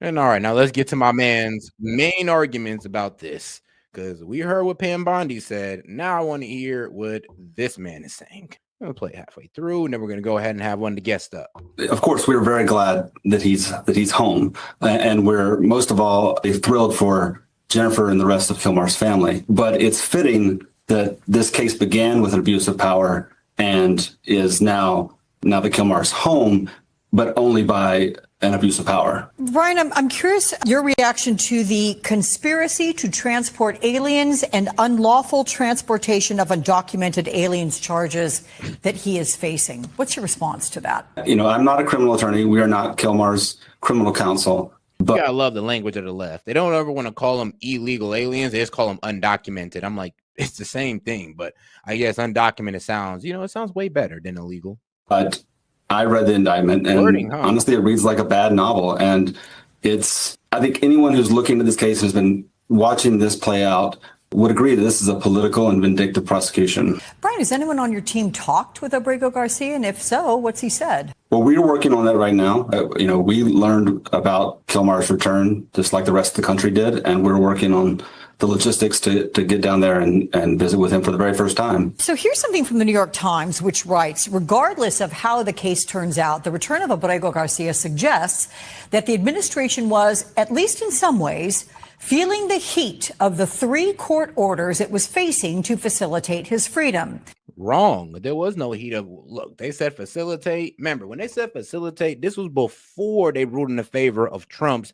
And all right, now let's get to my man's main arguments about this, because we heard what Pam Bondi said. Now I want to hear what this man is saying. I'm gonna play it halfway through, and then we're gonna go ahead and have one to guest up. Of course, we're very glad that he's home, and we're most of all thrilled for Jennifer and the rest of Kilmar's family. But it's fitting that this case began with an abuse of power and is now that Kilmar's home, but only by an abuse of power. Brian, I'm curious your reaction to the conspiracy to transport aliens and unlawful transportation of undocumented aliens charges that he is facing. What's your response to that? You know, I'm not a criminal attorney. We are not Kilmar's criminal counsel. But I love the language of the left. They don't ever want to call them illegal aliens. They just call them undocumented. I'm like, it's the same thing, but I guess undocumented sounds, it sounds way better than illegal. But I read the indictment, and honestly, it reads like a bad novel. And I think anyone who's looking at this case and has been watching this play out would agree that this is a political and vindictive prosecution. Brian, has anyone on your team talked with Abrego Garcia? And if so, what's he said? Well, we're working on that right now. We learned about Kilmar's return just like the rest of the country did, and we're working on the logistics to get down there and visit with him for the very first time. So here's something from the New York Times, which writes, regardless of how the case turns out, the return of Abrego Garcia suggests that the administration was, at least in some ways, feeling the heat of the 3 court orders it was facing to facilitate his freedom. Wrong. There was no heat of, look, they said facilitate. Remember, when they said facilitate, this was before they ruled in the favor of Trump's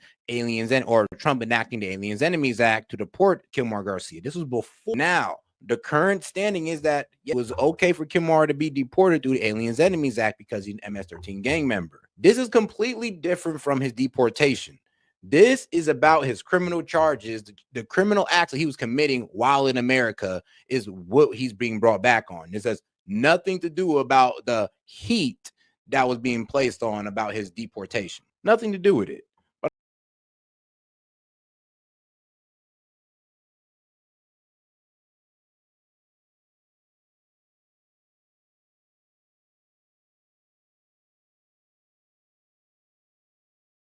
or Trump enacting the Aliens Enemies Act to deport Kilmar Garcia. This was before. Now, the current standing is that it was okay for Kilmar to be deported through the Aliens Enemies Act because he's an MS-13 gang member. This is completely different from his deportation. This is about his criminal charges. The criminal acts that he was committing while in America is what he's being brought back on. This has nothing to do about the heat that was being placed on about his deportation. Nothing to do with it.